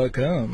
welcome.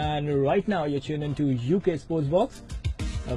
and right now you're tuned into UK Sports Box.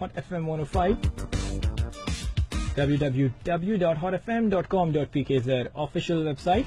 Hot FM 105. www.hotfm.com.pk is their official website.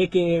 AKA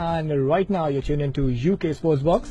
and right now you're tuned into UK Sports Box.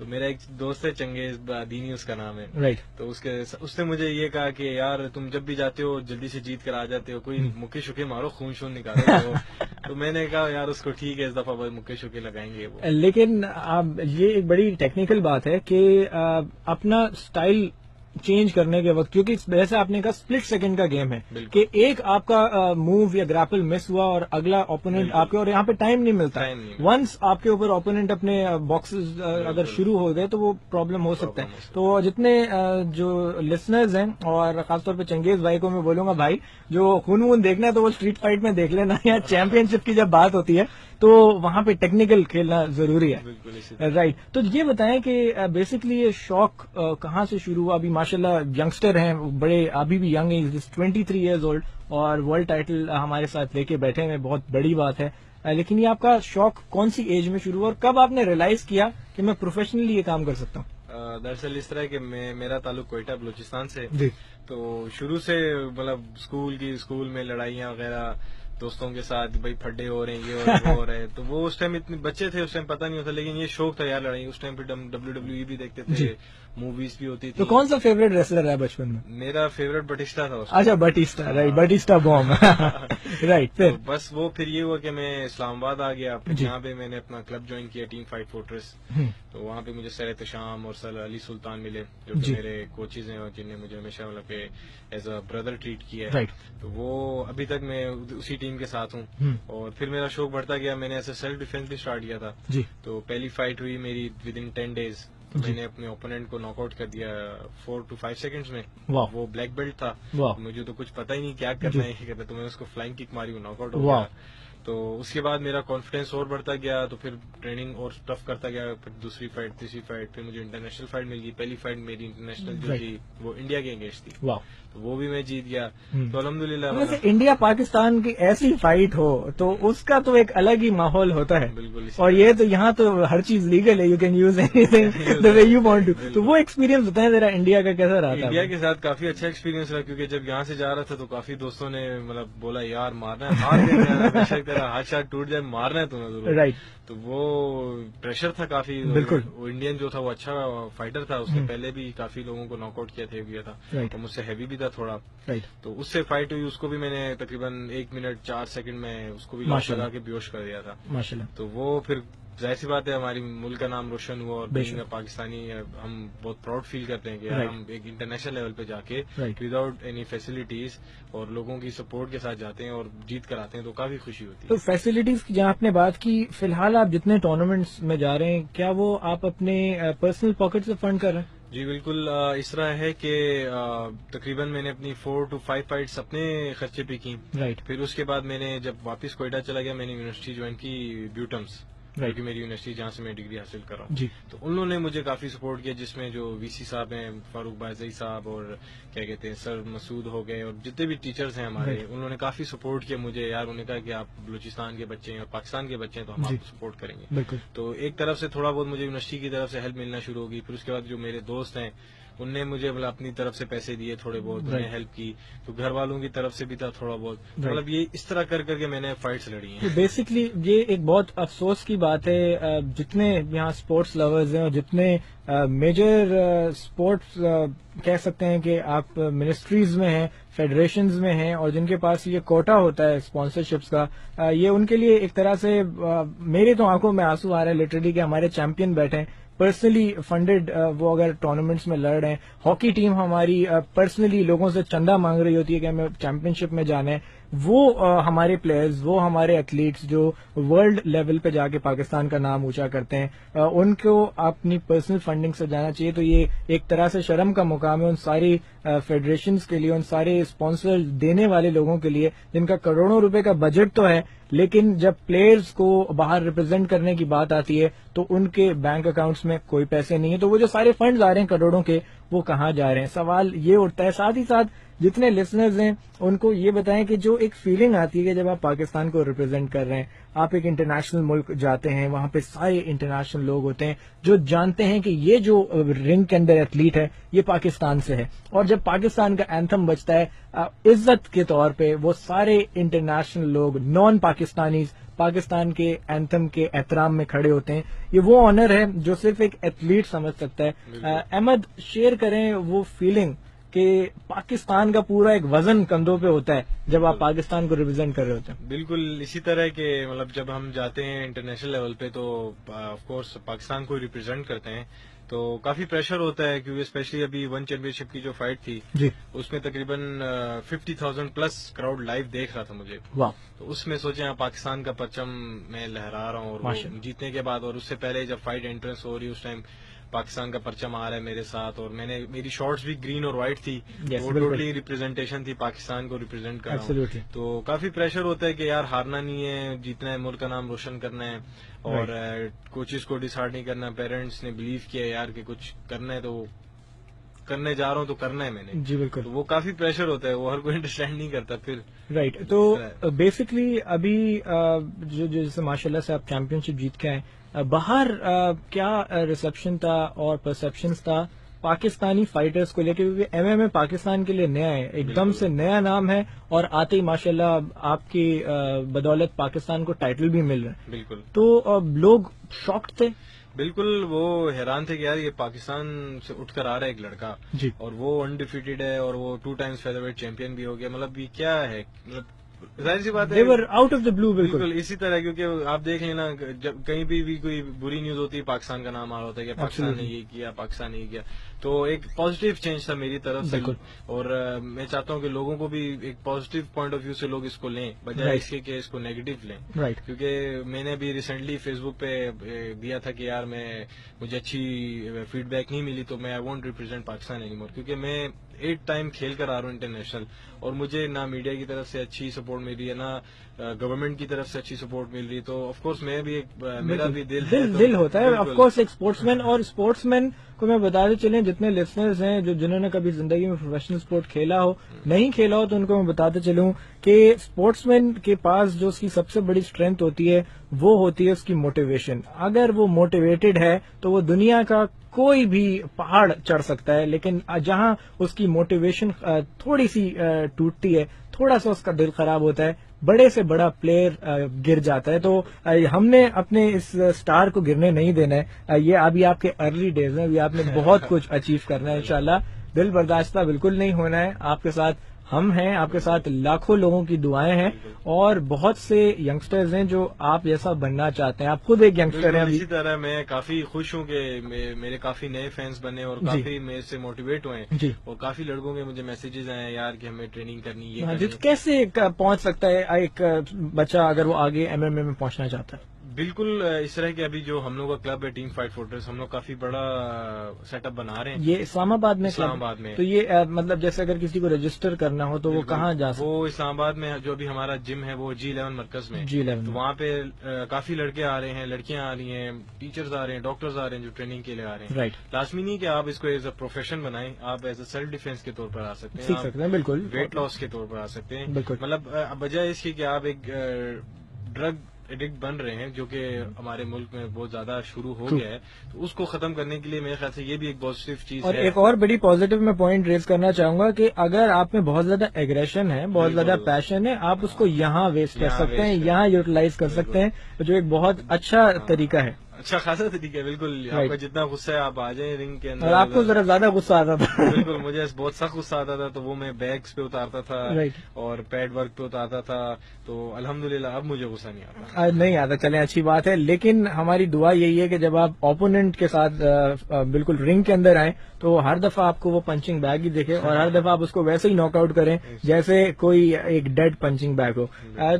تو میرا ایک دوست ہے چنگیز دینی اس کا نام ہے. رائٹ. تو اس نے مجھے یہ کہا کہ یار تم جب بھی جاتے ہو جلدی سے جیت کر آ جاتے ہو, کوئی مکے شکے مارو, خون شون نکالو. تو میں نے کہا یار اس کو ٹھیک ہے, اس دفعہ مکے شکے لگائیں گے وہ. لیکن یہ ایک بڑی ٹیکنیکل بات ہے کہ اپنا اسٹائل چینج کرنے کے وقت, کیونکہ ویسے آپ نے کہا سپلٹ سیکنڈ کا گیم ہے کہ ایک آپ کا موو یا گراپل مس ہوا اور اگلا اوپوننٹ آپ کے, اور یہاں پہ ٹائم نہیں ملتا. ونس آپ کے اوپر اوپوننٹ اپنے باکسز اگر شروع ہو گئے تو وہ پرابلم ہو سکتا ہے. تو جتنے جو لسنرز ہیں اور خاص طور پہ چنگیز بھائی کو میں بولوں گا, بھائی جو خون وون دیکھنا ہے تو وہ اسٹریٹ فائٹ میں دیکھ لینا, یا چیمپئن شپ کی جب بات ہوتی ہے تو وہاں پہ ٹیکنیکل کھیلنا ضروری ہے. رائٹ. تو یہ بتائیں کہ بیسکلی یہ شوق کہاں سے شروع ہوا؟ ابھی ماشاءاللہ ینگسٹر ہیں, بڑے ابھی بھی ینگ ہیں, 23 ایئرز اولڈ, اور ورلڈ ٹائٹل ہمارے ساتھ لے کے بیٹھے ہیں, بہت بڑی بات ہے. لیکن یہ آپ کا شوق کون سی ایج میں شروع ہوا اور کب آپ نے ریئلائز کیا کہ میں پروفیشنلی یہ کام کر سکتا ہوں؟ دراصل اس طرح کہ میرا تعلق کوئٹہ بلوچستان سے, تو شروع سے مطلب اسکول میں لڑائیاں وغیرہ دوستوں کے ساتھ, بھائی پھڈے ہو رہے ہیں, یہ وہ ہو رہے ہیں. تو وہ اس ٹائم اتنے بچے تھے, اس ٹائم پتہ نہیں ہوتا, لیکن یہ شوق تھا یار لڑائی. اس ٹائم پہ WWE بھی دیکھتے تھے, موویز بھی ہوتی تھی. تو کون سا فیوریٹ ریسلر ہے بچپن میں؟ میرا فیوریٹ بٹیسٹا تھا. اچھا بٹیسٹا, رائٹ, بٹیسٹا بوم. رائٹ. پھر بس وہ پھر یہ ہوا کہ میں اسلام آباد آ گیا, جہاں پہ میں نے اپنا کلب جوائن کیا, ٹیم فائٹ فورٹریس. تو وہاں پہ مجھے سر احتشام اور سر علی سلطان ملے, جو کہ میرے کوچز ہیں اور جن نے مجھے ہمیشہ مطلب کہ ایز اے بردر ٹریٹ کیا ہے. تو وہ ابھی تک میں اسی ٹیم کے ساتھ ہوں. اور پھر میرا شوق بڑھتا گیا, میں نے ایسے سیلف ڈیفینس بھی اسٹارٹ کیا تھا. تو پہلی فائٹ ہوئی میری ود ان 10 days. تو میں نے اپنے اوپوننٹ کو ناک آؤٹ کر دیا 4 to 5 seconds میں. وہ بلیک بیلٹ تھا, مجھے تو کچھ پتا ہی نہیں کیا کرنا ہے, کہتا تو میں نے اس کو فلائنگ کک ماری, ناک آؤٹ ہو گیا. تو اس کے بعد میرا کانفیڈینس اور بڑھتا گیا, تو پھر ٹریننگ اور ٹف کرتا گیا. پھر دوسری فائٹ, تیسری فائٹ, پھر مجھے انٹرنیشنل فائٹ مل گئی. پہلی فائٹ میری انٹرنیشنل جو تھی وہ انڈیا کے اگینسٹ تھی, تو وہ بھی میں جیت گیا. تو الحمدللہ انڈیا پاکستان کی ایسی فائٹ ہو تو اس کا تو ایک الگ ہی ماحول ہوتا ہے. بالکل. اور یہ تو یہاں تو ہر چیز لیگل ہے, you can use anything the way you want to. تو وہ ایکسپیرینس ہوتا ہے ذرا انڈیا کا کیسا رہا تھا؟ انڈیا کے ساتھ کافی اچھا ایکسپیرینس رہا, کیونکہ جب یہاں سے جا رہا تھا تو کافی دوستوں نے مطلب بولا یار مارنا ہے, مار کے تیرا ہاتھ شاٹ ٹوٹ جائے, مارنا ہے تمہیں ضرور. رائٹ. تو وہ پریشر تھا کافی. بالکل. وہ انڈین جو تھا وہ اچھا فائٹر تھا, اس نے پہلے بھی کافی لوگوں کو ناک آؤٹ کیا تھا, اور مجھ سے ہیوی بھی تھا تھوڑا. تو اس سے فائٹ ہوئی, اس کو بھی میں نے تقریباً 1 منٹ 4 سیکنڈ میں اس کو بھی لاش لگا کے بیہوش کر دیا تھا. ماشاءاللہ. تو وہ پھر ظاہر سی بات ہے ہماری ملک کا نام روشن ہوا, اور پاکستانی ہم بہت پراؤڈ فیل کرتے ہیں کہ ہم ایک انٹرنیشنل لیول پہ جا کے وداؤٹ اینی فیسلٹیز اور لوگوں کی سپورٹ کے ساتھ جاتے ہیں اور جیت کر آتے ہیں, تو کافی خوشی ہوتی ہے. تو فیسلٹیز کی جہاں آپ نے بات کی, فی الحال آپ جتنے ٹورنامنٹس میں جا رہے ہیں کیا وہ آپ اپنے پرسنل پاکٹ سے فنڈ کر رہے ہیں؟ جی بالکل. اس طرح ہے کہ تقریباً میں نے اپنی 4 to 5 فائٹس اپنے خرچے پہ کی. پھر اس کے بعد میں نے جب واپس کوئٹہ چلا گیا, میں نے یونیورسٹی جوائن کی بیوٹمس, کیونکہ میری یونیورسٹی جہاں سے میں ڈگری حاصل کر رہا ہوں. تو انہوں نے مجھے کافی سپورٹ کیا, جس میں جو وی سی صاحب ہیں, فاروق بازئی صاحب, اور کیا کہتے ہیں سر مسعود ہو گئے, اور جتنے بھی ٹیچرز ہیں ہمارے, انہوں نے کافی سپورٹ کیا مجھے. یار انہوں نے کہا کہ آپ بلوچستان کے بچے ہیں اور پاکستان کے بچے ہیں, تو ہم آپ کو سپورٹ کریں گے. تو ایک طرف سے تھوڑا بہت مجھے یونیورسٹی کی طرف سے ہیلپ ملنا شروع ہوگی. پھر اس کے بعد جو میرے دوست ہیں ان نے مجھے اپنی طرف سے پیسے دیے تھوڑے بہت, انہوں نے ہیلپ کی. تو گھر والوں کی طرف سے بھی تھا تھوڑا بہت, مطلب یہ اس طرح کر کے میں نے فائٹس لڑی ہیں. بیسکلی یہ ایک بہت افسوس کی بات ہے, جتنے یہاں اسپورٹس لورز ہیں اور جتنے میجر اسپورٹس کہہ سکتے ہیں کہ آپ منسٹریز میں ہیں, فیڈریشنز میں ہیں, اور جن کے پاس یہ کوٹا ہوتا ہے اسپانسرشپس کا, یہ ان کے لیے ایک طرح سے میرے تو آنکھوں میں آنسو آ رہا ہے لٹرلی کہ ہمارے چیمپئن بیٹھے ہیں پرسنلی فنڈڈ, وہ اگر ٹورنامنٹس میں لڑ رہے ہیں. ہاکی ٹیم ہماری پرسنلی لوگوں سے چندہ مانگ رہی ہوتی ہے کہ ہمیں چیمپئن شپ میں جانا ہے. وہ ہمارے پلیئرز, وہ ہمارے ایتھلیٹس جو ورلڈ لیول پہ جا کے پاکستان کا نام اونچا کرتے ہیں, ان کو اپنی پرسنل فنڈنگ سے جانا چاہیے. تو یہ ایک طرح سے شرم کا مقام ہے ان ساری فیڈریشنز کے لیے, ان سارے اسپانسر دینے والے لوگوں کے لیے جن کا کروڑوں روپے کا بجٹ تو ہے, لیکن جب پلیئرز کو باہر ریپرزینٹ کرنے کی بات آتی ہے تو ان کے بینک اکاؤنٹس میں کوئی پیسے نہیں ہے. تو وہ جو سارے فنڈز آ رہے ہیں کروڑوں کے, وہ کہاں جا رہے ہیں؟ سوال یہ اٹھتا ہے. ساتھ ہی ساتھ جتنے لسنرز ہیں ان کو یہ بتائیں کہ جو ایک فیلنگ آتی ہے کہ جب آپ پاکستان کو ریپرزینٹ کر رہے ہیں, آپ ایک انٹرنیشنل ملک جاتے ہیں, وہاں پہ سارے انٹرنیشنل لوگ ہوتے ہیں جو جانتے ہیں کہ یہ جو رنگ کے اندر ایتھلیٹ ہے یہ پاکستان سے ہے, اور جب پاکستان کا اینتھم بجتا ہے عزت کے طور پہ وہ سارے انٹرنیشنل لوگ نان پاکستانیز پاکستان کے اینتھم کے احترام میں کھڑے ہوتے ہیں. یہ وہ آنر ہے جو صرف ایک ایتھلیٹ سمجھ سکتا ہے. احمد, شیئر کریں وہ فیلنگ کہ پاکستان کا پورا ایک وزن کندھوں پہ ہوتا ہے جب آپ پاکستان کو ریپرزینٹ کر رہے ہوتے ہیں. بالکل اسی طرح کہ مطلب جب ہم جاتے ہیں انٹرنیشنل لیول پہ تو آف کورس پاکستان کو ریپرزینٹ کرتے ہیں, تو کافی پریشر ہوتا ہے کیونکہ اسپیشلی ابھی ون چیمپئن شپ کی جو فائٹ تھی جی اس میں تقریباً 50,000 پلس کراؤڈ لائیو دیکھ رہا تھا مجھے. واہ, تو اس میں سوچیں آپ پاکستان کا پرچم میں لہرا رہا ہوں, اور وہ جیتنے کے بعد اور اس سے پہلے جب فائٹ انٹرنس ہو رہی اس ٹائم پاکستان کا پرچم آ رہا ہے میرے ساتھ, اور میری شارٹس بھی گرین اور وائٹ تھی, وہ ٹوٹلی ریپرزینٹیشن تھی پاکستان کو ریپرزینٹ کر رہا ہوں. تو کافی پریشر ہوتا ہے کہ یار ہارنا نہیں ہے, جیتنا ہے, ملک کا نام روشن کرنا ہے, اور کوچز کو ڈسہارٹ نہیں کرنا. پیرنٹس نے بلیو کیا یار کہ کچھ کرنا ہے تو کرنے جا رہا ہوں تو کرنا ہے میں نے. جی بالکل, وہ کافی پریشر ہوتا ہے, وہ ہر کوئی انڈرسٹینڈ نہیں کرتا پھر. رائٹ, تو بیسکلی ابھی جو جیسے ماشاء اللہ سے آپ چیمپئن شپ جیت کے آئے, باہر کیا ریسپشن تھا اور پرسپشنز تھا پاکستانی فائٹرز کو لے کے, کیونکہ ایم ایم اے پاکستان کے لیے نیا ہے, ایک دم سے نیا نام ہے, اور آتے ہی ماشاءاللہ آپ کی بدولت پاکستان کو ٹائٹل بھی مل رہا ہے. بالکل, تو لوگ شاکڈ تھے. بالکل, وہ حیران تھے کہ یار یہ پاکستان سے اٹھ کر آ رہا ہے ایک لڑکا, جی, اور وہ انڈیفیٹڈ ہے, اور وہ 2 ٹائمز فیدر ویٹ چیمپئن بھی ہو گیا. مطلب یہ کیا ہے, مطلب ظاہر سی بات ہے آؤٹ آف دا بلو. بالکل اسی طرح, کیونکہ آپ دیکھ لینا جب کہیں بھی کوئی بری نیوز ہوتی ہے پاکستان کا نام آ رہا ہوتا ہے کہ پاکستان نے یہ کیا, پاکستان نے یہ کیا. تو ایک پازیٹیو چینج تھا میری طرف سے, اور میں چاہتا ہوں کہ لوگوں کو بھی ایک پازیٹیو پوائنٹ آف ویو سے لوگ اس کو لیں بجائے اس کے کہ اس کو نیگیٹو لیں. کیونکہ میں نے ابھی ریسنٹلی فیس بک پہ دیا تھا کہ یار مجھے اچھی فیڈ بیک نہیں ملی تو میں I want represent Pakistan any more, کیونکہ میں 8 ٹائم کھیل کر آ رہا ہوں انٹرنیشنل, اور مجھے نہ میڈیا کی طرف سے اچھی سپورٹ مل رہی ہے, نہ گورنمنٹ کی طرف سے اچھی سپورٹ مل رہی ہے. تو آف کورس میں بھی میرا بھی دل ہوتا ہے. آف کورس ایک اسپورٹس مین, اور اسپورٹس مین کو میں بتاتے چلیں جتنے لسنرز ہیں جنہوں نے کبھی زندگی میں پروفیشنل اسپورٹ کھیلا ہو, نہیں کھیلا ہو, تو ان کو میں بتاتے چلوں کہ اسپورٹس مین کے پاس جو اس کی سب سے بڑی اسٹرینتھ ہوتی ہے وہ ہوتی ہے اس کی موٹیویشن. اگر وہ موٹیویٹڈ ہے تو وہ دنیا کا کوئی بھی پہاڑ چڑھ سکتا ہے, لیکن جہاں اس کی موٹیویشن تھوڑی سی ٹوٹتی ہے, تھوڑا سا اس کا دل خراب ہوتا ہے, بڑے سے بڑا پلیئر گر جاتا ہے. تو ہم نے اپنے اس سٹار کو گرنے نہیں دینا ہے. یہ ابھی آپ کے ارلی ڈیز ہیں, ابھی آپ نے بہت کچھ اچیو کرنا ہے انشاءاللہ. دل برداشتہ بالکل نہیں ہونا ہے. آپ کے ساتھ ہم ہیں, آپ کے ساتھ لاکھوں لوگوں کی دعائیں ہیں, اور بہت سے ینگسٹرز ہیں جو آپ جیسا بننا چاہتے ہیں. آپ خود ایک ینگسٹر ہیں. اسی طرح میں کافی خوش ہوں کہ میرے کافی نئے فینس بنے, اور کافی میرے سے موٹیویٹ ہوئے ہیں, اور کافی لڑکوں کے مجھے میسیجز آئے یار کہ ہمیں ٹریننگ کرنی ہے. کیسے پہنچ سکتا ہے ایک بچہ اگر وہ آگے ایم ایم اے میں پہنچنا چاہتا ہے؟ بالکل اس طرح کہ ابھی جو ہم لوگ کا کلب ہے ٹیم فائٹ فورٹریس, ہم لوگ کافی بڑا سیٹ اپ بنا رہے ہیں. یہ اسلام آباد میں؟ اسلام آباد میں. تو یہ مطلب جیسے اگر کسی کو رجسٹر کرنا ہو تو وہ کہاں جا سکتا ہے؟ وہ اسلام آباد میں جو ابھی ہمارا جم ہے وہ G11 مرکز میں. تو وہاں پہ کافی لڑکے آ رہے ہیں, لڑکیاں آ رہی ہیں, ٹیچرز آ رہے ہیں, ڈاکٹرز آ رہے ہیں جو ٹریننگ کے لیے آ رہے ہیں. لازمی نہیں کہ آپ اس کو ایز اے پروفیشن بنائیں, آپ ایز اے سیلف ڈیفینس کے طور پر آ سکتے ہیں, بالکل ویٹ لاس کے طور پر آ سکتے ہیں. مطلب بجائے اس کی کہ آپ ایک ڈرگ ایڈکٹ بن رہے ہیں جو کہ ہمارے ملک میں بہت زیادہ شروع ہو گیا ہے, تو اس کو ختم کرنے کے لیے میرے خیال سے یہ بھی ایک پازیٹیو چیز ہے. اور ایک اور بڑی پازیٹیو میں پوائنٹ ریز کرنا چاہوں گا کہ اگر آپ میں بہت زیادہ ایگریشن ہے, بہت زیادہ پیشن ہے, آپ اس کو یہاں ویسٹ کر سکتے ہیں, یہاں یوٹیلائز کر سکتے ہیں, جو ایک بہت اچھا طریقہ ہے, اچھا خاصا طریقہ ہے. بالکل, آپ کا جتنا غصہ ہے آپ آ جائیں رنگ کے اندر. اور آپ کو ذرا زیادہ غصہ آتا تھا. بالکل, مجھے بہت سخت غصہ آتا تھا, تو وہ میں بیگس پہ اتارتا تھا اور پیڈ ورک پہ اتارتا تھا, تو الحمدللہ اب مجھے غصہ نہیں آتا. نہیں آتا, چلیں اچھی بات ہے. لیکن ہماری دعا یہی ہے کہ جب آپ اوپوننٹ کے ساتھ بالکل رنگ کے اندر آئیں تو ہر دفعہ آپ کو وہ پنچنگ بیگ ہی دیکھے, اور ہر دفعہ آپ اس کو ویسے ہی ناک آؤٹ کریں جیسے کوئی ایک ڈیڈ پنچنگ بیگ ہو.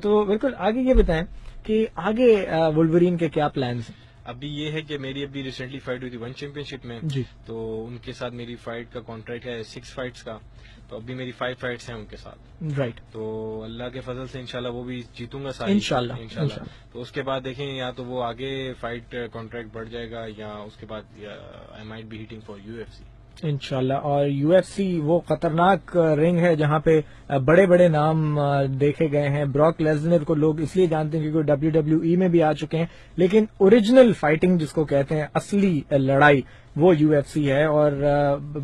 تو بالکل آگے یہ بتائیں کہ آگے وولورین کے کیا پلانز ہیں؟ ابھی یہ ہے کہ میری ابھی ریسنٹلی فائٹ ہوئی تھی ون چیمپئن شپ میں, تو ان کے ساتھ میری فائٹ کا کانٹریکٹ ہے 6 فائٹس کا, تو ابھی میری 5 فائٹس ہیں ان کے ساتھ. تو اللہ کے فضل سے انشاءاللہ وہ بھی جیتوں گا ساری انشاءاللہ. تو اس کے بعد دیکھیں یا تو وہ آگے فائٹ کانٹریکٹ بڑھ جائے گا, یا اس کے بعد I might be hating for UFC. انشاءاللہ. اور UFC وہ خطرناک رنگ ہے جہاں پہ بڑے بڑے نام دیکھے گئے ہیں. براک لیزنر کو لوگ اس لیے جانتے ہیں کیونکہ WWE میں بھی آ چکے ہیں, لیکن اوریجنل فائٹنگ جس کو کہتے ہیں, اصلی لڑائی, وہ UFC ہے اور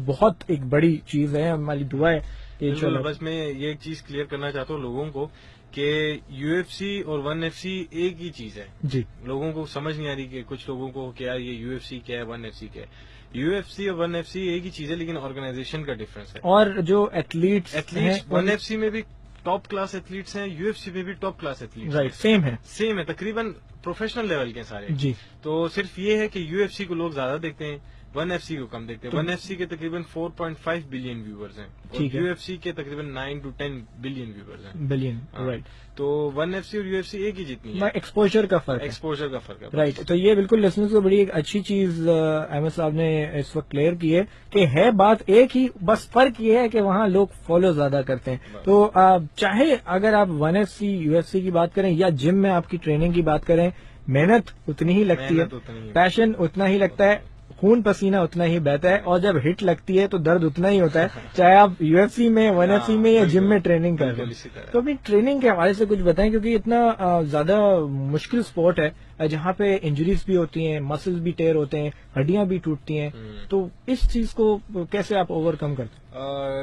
بہت ایک بڑی چیز ہے. ہماری دعا ہے کہ انشاءاللہ. بس میں یہ ایک چیز کلیئر کرنا چاہتا ہوں لوگوں کو کہ UFC اور 1FC ایک ہی چیز ہے. جی, لوگوں کو سمجھ نہیں آ رہی کہ کچھ لوگوں کو کیا یہ UFC کیا ہے 1FC کیا ہے. UFC اور 1FC ایک ہی چیز ہے لیکن آرگنائزیشن کا ڈفرنس ہے. اور جو ایتھلیٹس 1FC میں بھی ٹاپ کلاس ایتھلیٹس ہیں, UFC میں بھی top class athletes right same ہے تقریباً پروفیشنل لیول کے سارے. جی, تو صرف یہ ہے کہ UFC کو لوگ زیادہ دیکھتے ہیں, 1FC کو کم دیکھتے ہیں. 1FC کے تقریباً 4.5 بلین ویورز ہیں اور UFC کے تقریباً 9 to 10 بلین ویورز ہیں. رائٹ. تو 1FC اور UFC ایک ہی جتنی ہے, ایکسپوجر کا فرق ہے. رائٹ. تو یہ بالکل لسنرز کو بڑی ایک اچھی چیز احمد صاحب نے اس وقت کلیئر کی ہے کہ ہے بات ایک ہی, بس فرق یہ ہے کہ وہاں لوگ فالو زیادہ کرتے ہیں. تو چاہے اگر آپ 1FC UFC کی بات کریں یا جم میں آپ کی ٹریننگ کی بات کریں, محنت اتنی ہی لگتی ہے, پیشن اتنا ہی لگتا ہے, خون پسینہ اتنا ہی بہتا ہے, اور جب ہٹ لگتی ہے تو درد اتنا ہی ہوتا ہے, چاہے آپ UFC میں 1FC میں یا جم میں ٹریننگ کر رہے ہیں. تو اپنی ٹریننگ کے حوالے سے کچھ بتائیں, کیونکہ اتنا زیادہ مشکل سپورٹ ہے جہاں پہ انجریز بھی ہوتی ہیں, مسلز بھی ٹیئر ہوتے ہیں, ہڈیاں بھی ٹوٹتی ہیں. تو اس چیز کو کیسے آپ اوور کم کرتے ہیں؟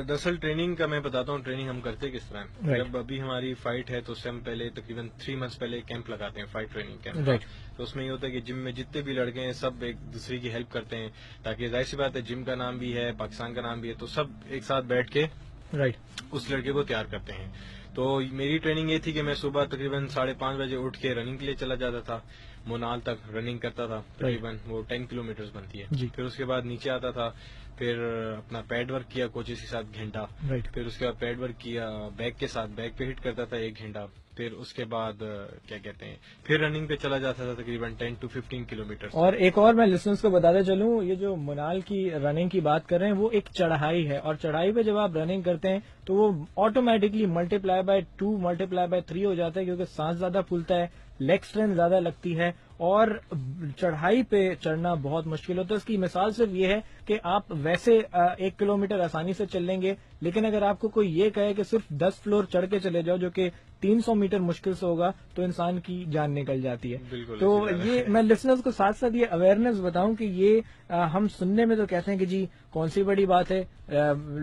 دراصل ٹریننگ کا میں بتاتا ہوں. ٹریننگ ہم کرتے کس طرح ہے. جب ابھی ہماری فائٹ ہے تو اس سے ہم پہلے تقریباً 3 months پہلے کیمپ لگاتے ہیں, فائٹ ٹریننگ کیمپ. تو اس میں یہ ہوتا ہے کہ جم میں جتنے بھی لڑکے ہیں سب ایک دوسرے کی ہیلپ کرتے ہیں, تاکہ ظاہر سی بات ہے جم کا نام بھی ہے, پاکستان کا نام بھی ہے, تو سب ایک ساتھ بیٹھ کے اس لڑکے کو تیار کرتے ہیں. تو میری ٹریننگ یہ تھی کہ میں صبح تقریباً 5:30 بجے اٹھ کے رننگ کے لیے چلا جاتا تھا, مونال تک رننگ کرتا تھا, تقریباً وہ 10 کلومیٹرز بنتی ہے. پھر اس کے بعد نیچے آتا تھا, پھر اپنا پیڈ ورک کیا کوچز کے ساتھ گھنٹہ, پھر اس کے بعد پیڈ ورک کیا بیک کے ساتھ, بیک پہ ہٹ کرتا تھا 1 گھنٹہ, پھر اس کے بعد کیا کہتے ہیں پھر رننگ پہ چلا جاتا تھا تقریباً 10 to 15 کلومیٹر. اور ایک اور میں لسنرز کو بتاتے چلوں, یہ جو منال کی رننگ کی بات کر رہے ہیں وہ ایک چڑھائی ہے, اور چڑھائی پہ جب آپ رننگ کرتے ہیں تو وہ آٹومیٹکلی ×2 ×3 ہو جاتا ہے, کیونکہ سانس زیادہ پھولتا ہے, لیگ اسٹرینتھ زیادہ لگتی ہے, اور چڑھائی پہ چڑھنا بہت مشکل ہوتا ہے. اس کی مثال صرف یہ ہے کہ آپ ویسے 1 کلومیٹر آسانی سے چل لیں گے, لیکن اگر آپ کو کوئی یہ کہے کہ صرف 10 فلور چڑھ کے چلے جاؤ, جو کہ 300 میٹر مشکل سے ہوگا, تو انسان کی جان نکل جاتی ہے. تو یہ میں لسنرز کو ساتھ ساتھ یہ اویئرنیس بتاؤں کہ یہ ہم سننے میں تو کہتے ہیں کہ جی کون سی بڑی بات ہے,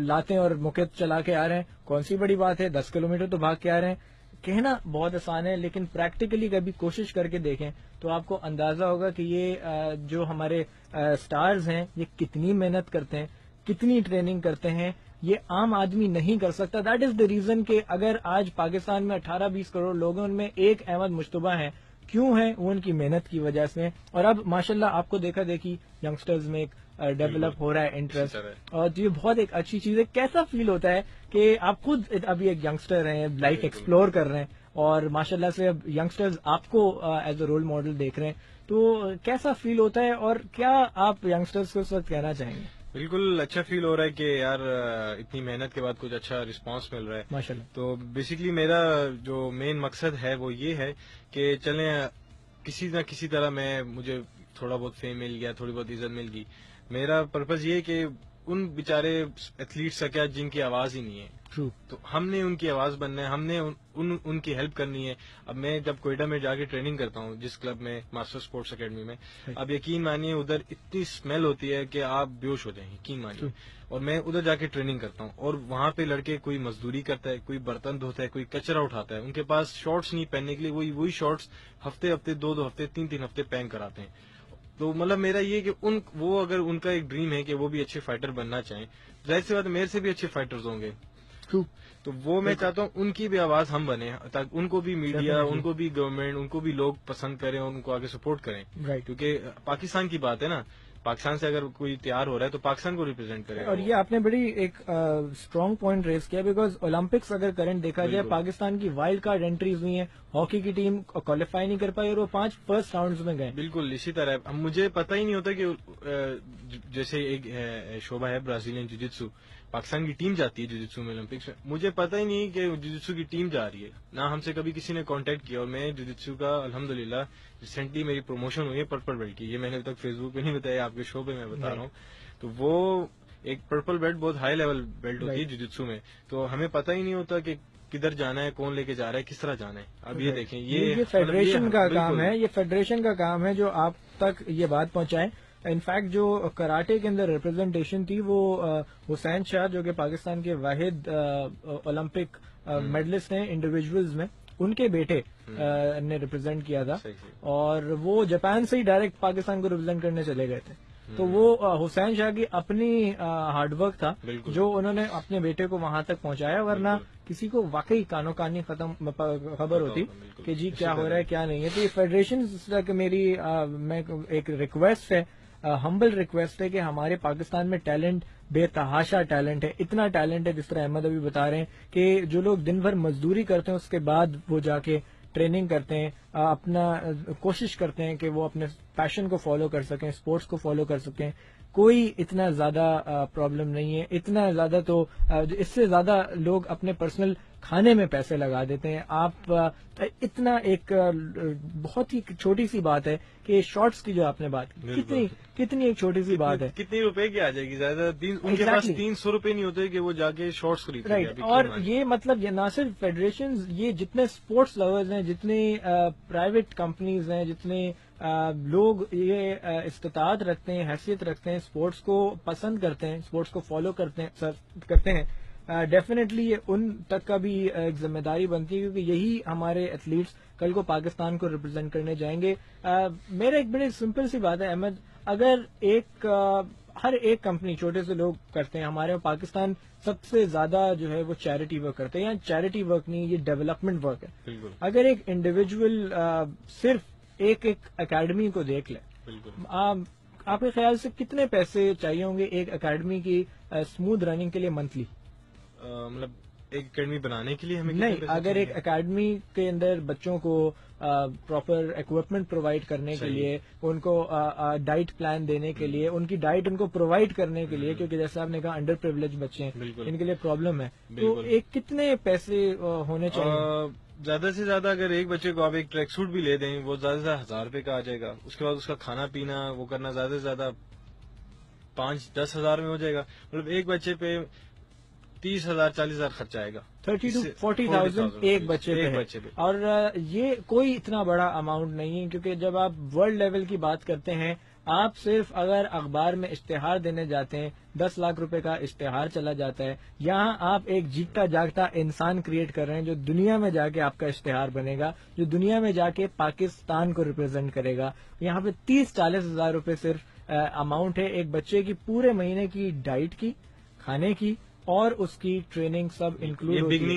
لاتے اور موقع چلا کے آ رہے ہیں, کون سی بڑی بات ہے 10 کلومیٹر تو بھاگ کے آ رہے ہیں. کہنا بہت آسان ہے, لیکن پریکٹیکلی کبھی کوشش کر کے دیکھیں تو آپ کو اندازہ ہوگا کہ یہ جو ہمارے سٹارز ہیں یہ کتنی محنت کرتے ہیں, کتنی ٹریننگ کرتے ہیں. یہ عام آدمی نہیں کر سکتا. دیٹ از دا ریزن کہ اگر آج پاکستان میں 18-20 کروڑ لوگ ہیں, ان میں ایک احمد مشتبہ ہیں. کیوں ہیں؟ وہ ان کی محنت کی وجہ سے. اور اب ماشاءاللہ آپ کو دیکھا دیکھی ینگسٹرز میں ایک ڈیولپ ہو رہا ہے انٹرسٹ, اور یہ بہت ایک اچھی چیز ہے. کیسا فیل ہوتا ہے کہ آپ خود ابھی ایک ینگسٹر ہیں, لائف ایکسپلور کر رہے ہیں, اور ماشاءاللہ سے اب ینگسٹرز آپ کو ایز اے رول ماڈل دیکھ رہے ہیں, تو کیسا فیل ہوتا ہے, اور کیا آپ ینگسٹرز کو اس وقت کہنا چاہیں گے؟ بالکل اچھا فیل ہو رہا ہے کہ یار اتنی محنت کے بعد کچھ اچھا رسپانس مل رہا ہے ماشاءاللہ. تو بیسکلی میرا جو مین مقصد ہے وہ یہ ہے کہ چلیں کسی نہ کسی طرح مجھے تھوڑا بہت فیم مل گیا, تھوڑی بہت عزت مل گئی. میرا پرپز یہ ہے کہ ان بیچارے ایتھلیٹس کا کیا جن کی آواز ہی نہیں ہے, تو ہم نے ان کی آواز بننا ہے, ہم نے ان کی ہیلپ کرنی ہے. اب میں جب کوئٹہ میں جا کے ٹریننگ کرتا ہوں جس کلب میں ماسٹر اسپورٹس اکیڈمی میں, اب یقین مانیے ادھر اتنی اسمیل ہوتی ہے کہ آپ بیہوش ہو جائیں, یقین مانیے. اور میں ادھر جا کے ٹریننگ کرتا ہوں, اور وہاں پہ لڑکے کوئی مزدوری کرتا ہے, کوئی برتن دھوتا ہے, کوئی کچرا اٹھاتا ہے, ان کے پاس شارٹس نہیں پہننے کے لیے, وہی شارٹس ہفتے 2 ہفتے 3 ہفتے پہن کر آتے ہیں. تو مطلب میرا یہ کہ وہ اگر ان کا ایک ڈریم ہے کہ وہ بھی اچھے فائٹر بننا چاہیں, ظاہر سی بات ہے میرے سے بھی اچھے فائٹرز ہوں گے, تو وہ میں چاہتا ہوں ان کی بھی آواز ہم بنے, تاکہ ان کو بھی میڈیا, ان کو بھی گورنمنٹ, ان کو بھی لوگ پسند کریں اور ان کو آگے سپورٹ کریں. کیونکہ پاکستان کی بات ہے نا, پاکستان سے اگر کوئی تیار ہو رہا ہے تو پاکستان کو ریپرزینٹ کرے. اور یہ آپ نے بڑی ایک اسٹرانگ پوائنٹ ریز کیا, بیکاز اولمپکس اگر کرنٹ دیکھا جائے پاکستان کی وائلڈ کارڈ انٹریز ہوئی ہیں, ہاکی کی ٹیم کوالیفائی نہیں کر پائی اور وہ 5 فرسٹ راؤنڈز میں گئے. بالکل اسی طرح مجھے پتہ ہی نہیں ہوتا کہ جیسے ایک شعبہ ہے برازیلین جوجتسو, پاکستان کی ٹیم جاتی ہے جوجتسو میں اولمپکس میں, مجھے پتہ ہی نہیں کہ جوجتسو کی ٹیم جا رہی ہے, نہ ہم سے کبھی کسی نے کانٹیکٹ کیا. اور میں جوجتسو کا الحمدللہ ریسنٹلی میری پروموشن ہوئی ہے پرپل بیلٹ کی, یہ میں نے ابھی تک فیس بک پہ نہیں بتایا, آپ کے شو پہ میں بتا رہا ہوں. تو وہ ایک پرپل بیلٹ بہت ہائی لیول بیلٹ ہوتی ہے جوجتسو میں, تو ہمیں پتہ ہی نہیں ہوتا کہ کدھر جانا ہے, کون لے کے جا رہا ہے, کس طرح جانا ہے. اب یہ دیکھیں یہ فیڈریشن کا کام ہے, یہ فیڈریشن کا کام ہے جو آپ تک یہ بات پہنچائے. انفیکٹ جو کراٹے کے اندر ریپرزینٹیشن تھی وہ حسین شاہ جو کہ پاکستان کے واحد اولمپک میڈلسٹ ہیں انڈیویجولز میں, ان کے بیٹے نے ریپرزینٹ کیا تھا, اور وہ جاپان سے ہی ڈائریکٹ پاکستان کو ریپرزینٹ کرنے چلے گئے تھے. تو وہ حسین شاہ کی اپنی ہارڈ ورک تھا جو انہوں نے اپنے بیٹے کو وہاں تک پہنچایا, ورنہ کسی کو واقعی کانوں کانی خبر ہوتی کہ جی کیا ہو رہا ہے کیا نہیں ہے. تو یہ فیڈریشن تک میری ایک ریکویسٹ ہے, ہمبل ریکویسٹ ہے کہ ہمارے پاکستان میں ٹیلنٹ بے تحاشا ٹیلنٹ ہے, اتنا ٹیلنٹ ہے جس طرح احمد ابھی بتا رہے ہیں کہ جو لوگ دن بھر مزدوری کرتے ہیں اس کے بعد وہ جا کے ٹریننگ کرتے ہیں, اپنا کوشش کرتے ہیں کہ وہ اپنے پیشن کو فالو کر سکیں, اسپورٹس کو فالو کر سکیں. کوئی اتنا زیادہ پرابلم نہیں ہے, اتنا زیادہ تو اس سے زیادہ لوگ اپنے پرسنل کھانے میں پیسے لگا دیتے ہیں. آپ اتنا ایک بہت ہی چھوٹی سی بات ہے کہ شارٹس کی جو آپ نے بات کی, کتنی ایک چھوٹی سی بات ہے, کتنی روپے کی آ جائے گی, زیادہ ان کے پاس 300 روپے نہیں ہوتے کہ وہ جا کے شارٹس خریدیں. رائٹ, اور یہ مطلب یہ نہ صرف فیڈریشن, یہ جتنے اسپورٹس لورز ہیں, جتنے پرائیویٹ کمپنیز ہیں, جتنے لوگ یہ استطاعت رکھتے ہیں, حیثیت رکھتے ہیں, اسپورٹس کو پسند کرتے ہیں, اسپورٹس کو فالو کرتے ہیں, ڈیفینیٹلی یہ ان تک کا بھی ایک ذمہ داری بنتی ہے, کیونکہ یہی ہمارے ایتھلیٹس کل کو پاکستان کو ریپرزینٹ کرنے جائیں گے. میرا ایک بڑی سمپل سی بات ہے احمد, اگر ہر ایک کمپنی چھوٹے سے لوگ کرتے ہیں, ہمارے پاکستان سب سے زیادہ جو ہے وہ چیریٹی ورک کرتے ہیں, یا چیریٹی ورک نہیں, یہ ڈیولپمنٹ ورک ہے. اگر ایک انڈیویجول صرف ایک اکیڈمی کو دیکھ لے, آپ کے خیال سے کتنے پیسے چاہیے ہوں گے ایک اکیڈمی کی اسموتھ رننگ کے لیے منتھلی؟ مطلب ایک اکیڈمی بنانے کے لیے ہمیں نہیں, اگر ایک اکیڈمی کے اندر بچوں کو پراپر اکوپمنٹ پرووائڈ کرنے کے لیے, ان کو ڈائٹ پلان دینے کے لیے, ان کی ڈائٹ ان کو پرووائڈ کرنے کے لیے, کیونکہ جیسے آپ نے کہا انڈر پریولیج بچے ہیں, ان کے لیے پرابلم ہے, تو ایک کتنے پیسے ہونے چاہیے؟ زیادہ سے زیادہ اگر ایک بچے کو آپ ایک ٹریک سوٹ بھی لے دیں, وہ زیادہ سے زیادہ 1000 روپے کا آ جائے گا. اس کے بعد اس کا کھانا پینا وہ کرنا زیادہ سے زیادہ 5-10 ہزار میں ہو جائے گا. مطلب ایک بچے پہ 30,000 40,000 خرچہ آئے گا, 30,000 to 40,000 ایک بچے پہ. اور یہ کوئی اتنا بڑا اماؤنٹ نہیں ہے, کیونکہ جب آپ ورلڈ لیول کی بات کرتے ہیں, آپ صرف اگر اخبار میں اشتہار دینے جاتے ہیں, 10 لاکھ روپے کا اشتہار چلا جاتا ہے. یہاں آپ ایک جیتا جاگتا انسان کریٹ کر رہے ہیں جو دنیا میں جا کے آپ کا اشتہار بنے گا, جو دنیا میں جا کے پاکستان کو ریپرزینٹ کرے گا. یہاں پہ 30-40 ہزار روپے صرف اماؤنٹ ہے ایک بچے کی پورے مہینے کی ڈائٹ کی, کھانے کی, اور اس کی ٹریننگ سب انکلوڈ ہوتی ہے,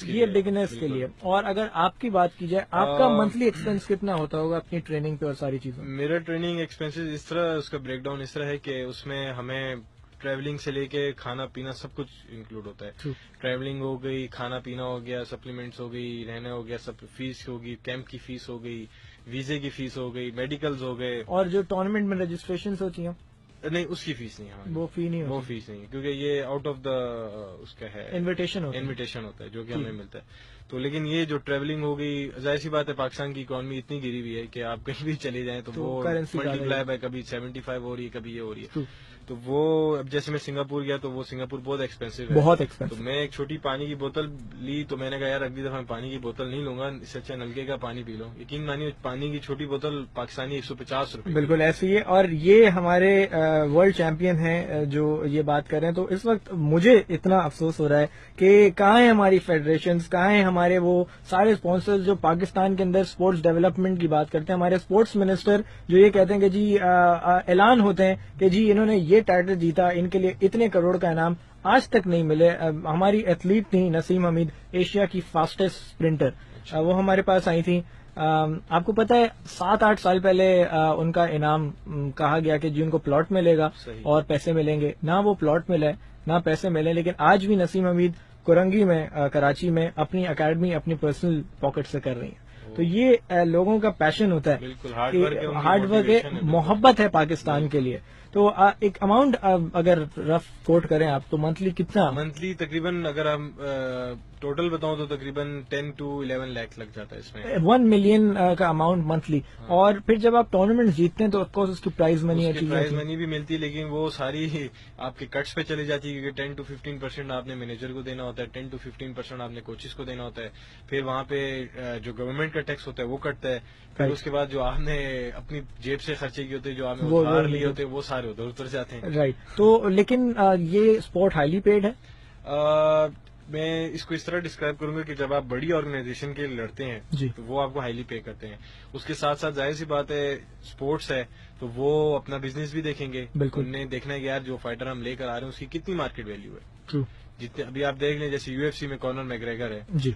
یہ بگنرز کے لیے. اور اگر آپ کی بات کی جائے, آپ کا منتھلی ایکسپینس کتنا ہوتا ہوگا اپنی ٹریننگ پہ اور ساری چیزوں؟ میرا ٹریننگ ایکسپینس اس طرح, اس کا بریک ڈاؤن اس طرح ہے کہ اس میں ہمیں ٹریولنگ سے لے کے کھانا پینا سب کچھ انکلوڈ ہوتا ہے. ٹریولنگ ہو گئی, کھانا پینا ہو گیا, سپلیمنٹس ہو گئی, رہنا ہو گیا, سب فیس ہوگی, کیمپ کی فیس ہو گئی, ویزے کی فیس ہو گئی, میڈیکلز ہو گئے. اور جو ٹورنامنٹ میں رجسٹریشن ہوتی ہیں نہیں, اس کی فیس نہیں ہے, وہ فی نہیں, وہ فیس نہیں, کیونکہ یہ آؤٹ آف دا اس کا ہے انویٹیشن ہوتا ہے جو کہ ہمیں ملتا ہے. تو لیکن یہ جو ٹریولنگ ہوگی, ظاہر سی بات ہے پاکستان کی اکانومی اتنی گری ہوئی ہے کہ آپ کہیں بھی چلے جائیں تو وہ ملٹی پلائی ہے, کبھی 75 ہو رہی ہے, کبھی یہ ہو رہی ہے. تو وہ اب جیسے میں سنگاپور گیا تو وہ سنگاپور بہت ایکسپینسو ہے, بہت ایکسپینسو. تو میں ایک چھوٹی پانی کی بوتل لی, تو میں نے کہا یار اگلی دفعہ میں پانی کی بوتل نہیں لوں گا, اس سے اچھا نلکے کا پانی پی لوں. یقین مانیے پانی کی چھوٹی بوتل پاکستانی 150 روپے. بالکل ایسے ہی ہے. اور یہ ہمارے ورلڈ چیمپئن ہیں جو یہ بات کر رہے ہیں, تو اس وقت مجھے اتنا افسوس ہو رہا ہے کہ کہاں ہیں ہماری فیڈریشنز, کہاں ہیں ہمارے وہ سارے اسپانسرز جو پاکستان کے اندر اسپورٹس ڈیولپمنٹ کی بات کرتے ہیں. ہمارے اسپورٹس منسٹر جو یہ کہتے ہیں کہ جی اعلان ہوتے ہیں کہ جی انہوں نے یہ ٹائٹل جیتا, ان کے لیے اتنے کروڑ کا انعام, آج تک نہیں ملے. ہماری ایتھلیٹ تھیں نسیم حمید, ایشیا کی فاسٹسٹ اسپرنٹر, وہ ہمارے پاس آئی تھیں. آپ کو پتا ہے 7-8 سال پہلے ان کا انعام کہا گیا کہ جی ان کو پلاٹ ملے گا اور پیسے ملیں گے. نہ وہ پلاٹ ملے نہ پیسے ملے, لیکن آج بھی نسیم حمید کرنگی میں, کراچی میں اپنی اکیڈمی اپنی پرسنل پاکٹ سے کر رہی ہیں. تو یہ لوگوں کا پیشن ہوتا ہے, ہارڈ ورک ہے, محبت ہے پاکستان کے لیے. تو ایک اماؤنٹ اگر رف کوٹ کریں آپ تو منتھلی کتنا؟ منتھلی تقریباً اگر ہم ٹوٹل بتاؤں تو تقریباً 10 to 11 لاکھ لگ جاتا ہے اس میں. 1 ملین کا اماؤنٹ منتھلی. اور پھر جب آپ ٹورنامنٹ جیتتے ہیں تو آف کورس اس کی پرائز منی پرائز منی بھی ملتی ہے, لیکن وہ ساری آپ کے کٹس پہ چلی جاتی ہے, کیونکہ 10 to 15% آپ نے مینیجر کو دینا ہوتا ہے, 10 to 15% آپ نے کوچز کو دینا ہوتا ہے, پھر وہاں پہ جو گورنمنٹ کا ٹیکس ہوتا ہے وہ کٹتا ہے, پھر اس کے بعد جو آپ نے اپنی جیب سے خرچے کیے ہوتے ہیں, جو آپ نے ادھار لیے ہوتے ہیں, وہ سارے ادھر اتر جاتے ہیں. رائٹ. تو لیکن یہ اسپورٹ ہائیلی پیڈ ہے. میں اس کو اس طرح ڈسکرائب کروں گا کہ جب آپ بڑی آرگنائزیشن کے لیے لڑتے ہیں جی تو وہ آپ کو ہائیلی پے کرتے ہیں. اس کے ساتھ ساتھ ظاہر سی بات ہے اسپورٹس ہے تو وہ اپنا بزنس بھی دیکھیں گے. بالکل. انہوں نے دیکھنا ہے کہ یار جو فائٹر ہم لے کر آ رہے ہیں اس کی کتنی مارکیٹ ویلیو ہے. ٹرو. جتنے ابھی آپ دیکھ لیں جیسے UFC میں کونر میگریگر ہے, جی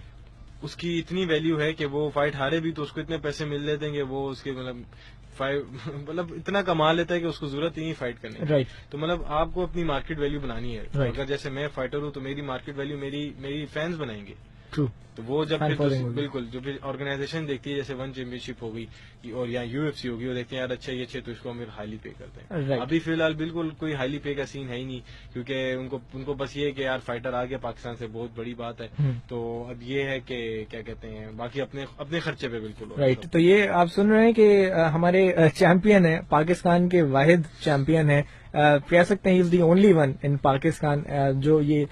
اس کی اتنی ویلیو ہے کہ وہ فائٹ ہارے بھی تو اس کو اتنے پیسے مل لیتے ہیں کہ وہ اس کے مطلب اتنا کما لیتا ہے کہ اس کو ضرورت ہی نہیں فائٹ کرنے کی. رائٹ. تو مطلب آپ کو اپنی مارکیٹ ویلیو بنانی ہے. Right. اگر جیسے میں فائٹر ہوں تو میری مارکیٹ ویلیو میری فینس بنائیں گے. ٹرو. تو وہ جب بالکل جو پھر آرگنائزیشن دیکھتی ہے جیسے 1 چیمپئن شپ ہوگی اور یا UFC ہوگی, وہ دیکھتے ہیں یار اچھا یہ اچھا تو اس کو ہم ہائیلی پے کرتے ہیں. Right. ابھی فی الحال بالکل کوئی ہائیلی پے کا سین ہے ہی نہیں, کیونکہ ان کو بس یہ ہے کہ یار فائٹر آ گیا پاکستان سے, بہت بڑی بات ہے. تو اب یہ ہے کہ کیا کہتے ہیں باقی اپنے خرچے پہ بالکل. رائٹ. تو یہ آپ سن رہے ہیں کہ ہمارے چیمپئن ہیں, پاکستان کے واحد چیمپئن ہیں, کہہ سکتے ہیں از دی اونلی ون ان پاکستان جو یہ